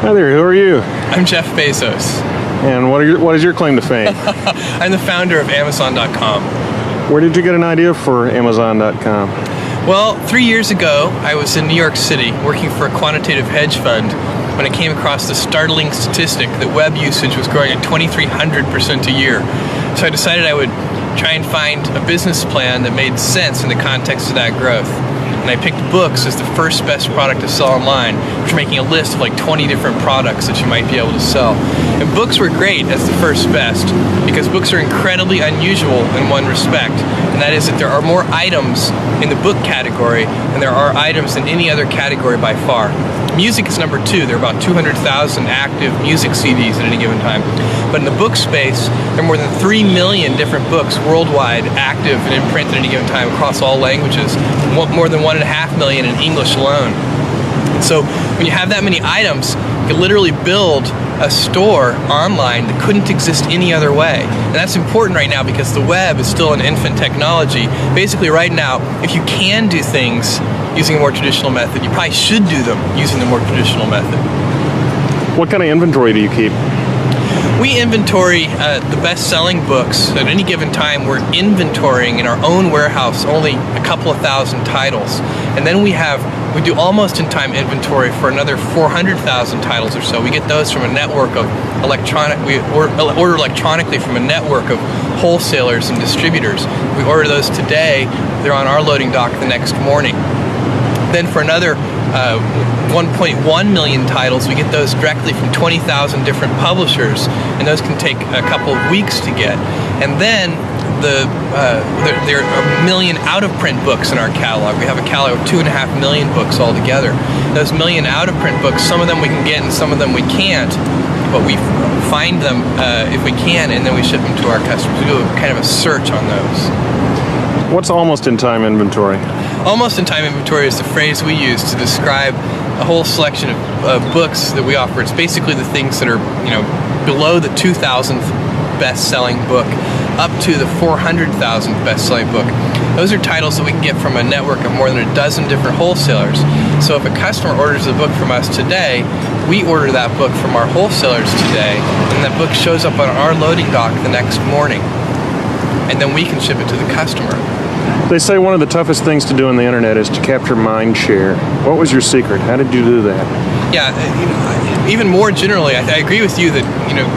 Hi there, who are you? I'm Jeff Bezos. And what is your claim to fame? I'm the founder of Amazon.com. Where did you get an idea for Amazon.com? Well, 3 years ago, I was in New York City working for a quantitative hedge fund when I came across the startling statistic that web usage was growing at 2,300% a year. So I decided I would try and find a business plan that made sense in the context of that growth. And I picked books as the first best product to sell online, which making a list of like 20 different products that you might be able to sell. And books were great as the first best because books are incredibly unusual in one respect, and that is that there are more items in the book category than there are items in any other category by far. Music is number 2. There are about 200,000 active music CDs at any given time. But in the book space, there are more than 3 million different books worldwide active and in print at any given time across all languages, more than 1.5 million in English alone. So when you have that many items, you can literally build a store online that couldn't exist any other way. And that's important right now because the web is still an infant technology. Basically right now, if you can do things using a more traditional method, you probably should do them using the more traditional method. What kind of inventory do you keep? We inventory the best-selling books. At any given time, we're inventorying in our own warehouse only a couple of thousand titles. And then we do almost in-time inventory for another 400,000 titles or so. We get those from a network of we order electronically from a network of wholesalers and distributors. We order those today, they're on our loading dock the next morning. Then for another 1.1 million titles, we get those directly from 20,000 different publishers, and those can take a couple of weeks to get. And then there are 1 million out-of-print books in our catalog. We have a catalog of 2.5 million books altogether. Those 1 million out-of-print books, some of them we can get and some of them we can't, but we find them if we can, and then we ship them to our customers. We do kind of a search on those. What's almost-in-time inventory? Almost-in-time inventory is the phrase we use to describe a whole selection of books that we offer. It's basically the things that are, below the 2,000th best-selling book up to the 400,000th best-selling book. Those are titles that we can get from a network of more than a dozen different wholesalers. So if a customer orders a book from us today, we order that book from our wholesalers today, and that book shows up on our loading dock the next morning. And then we can ship it to the customer. They say one of the toughest things to do on the internet is to capture mind share. What was your secret? How did you do that? Yeah, even more generally, I agree with you that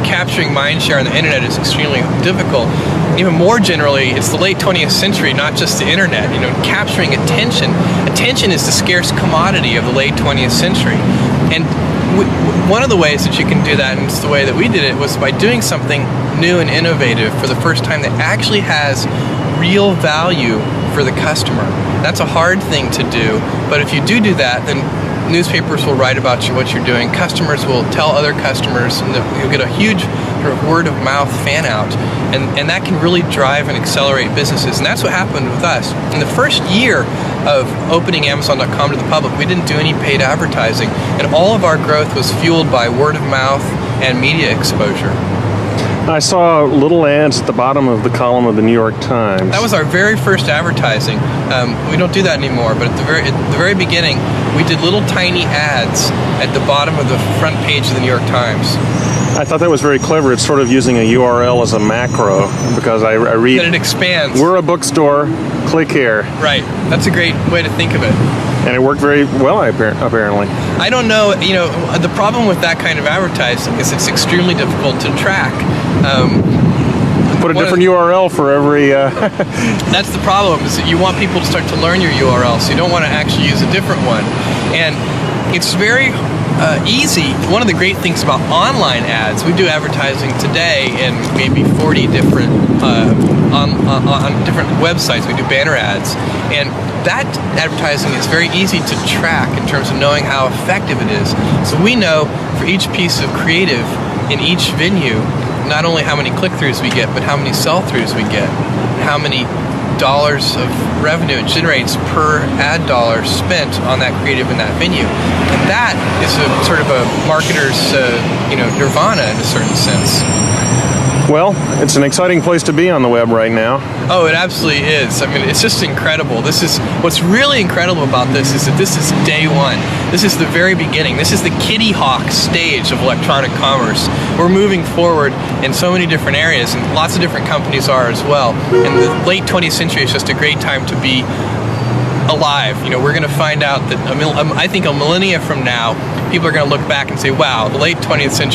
capturing mind share on the internet is extremely difficult. Even more generally, it's the late 20th century, not just the internet. Capturing attention. Attention is the scarce commodity of the late 20th century. And one of the ways that you can do that, and it's the way that we did it, was by doing something new and innovative for the first time that actually has real value for the customer. That's a hard thing to do, but if you do that, then newspapers will write about what you're doing, customers will tell other customers, and you'll get a huge sort of word-of-mouth fan-out, and that can really drive and accelerate businesses, and that's what happened with us. In the first year of opening Amazon.com to the public, we didn't do any paid advertising, and all of our growth was fueled by word-of-mouth and media exposure. I saw little ads at the bottom of the column of the New York Times. That was our very first advertising. We don't do that anymore, but at the very beginning, we did little tiny ads at the bottom of the front page of the New York Times. I thought that was very clever. It's sort of using a URL as a macro, because I read... That it expands. We're a bookstore, click here. Right. That's a great way to think of it. And it worked very well, apparently. I don't know, the problem with that kind of advertising is it's extremely difficult to track. Put a different URL for every... That's the problem, is that you want people to start to learn your URL, so you don't want to actually use a different one. And it's very easy. One of the great things about online ads, we do advertising today in maybe 40 different, on different websites, we do banner ads. And that advertising is very easy to track in terms of knowing how effective it is. So we know for each piece of creative in each venue, not only how many click-throughs we get, but how many sell-throughs we get, how many dollars of revenue it generates per ad dollar spent on that creative in that venue. And that is a sort of a marketer's nirvana in a certain sense. Well, it's an exciting place to be on the web right now. Oh, it absolutely is. I mean, it's just incredible. What's really incredible about this is that this is day one. This is the very beginning. This is the Kitty Hawk stage of electronic commerce. We're moving forward in so many different areas, and lots of different companies are as well. And the late 20th century is just a great time to be alive. You know, we're going to find out that I think a millennia from now, people are going to look back and say, wow, the late 20th century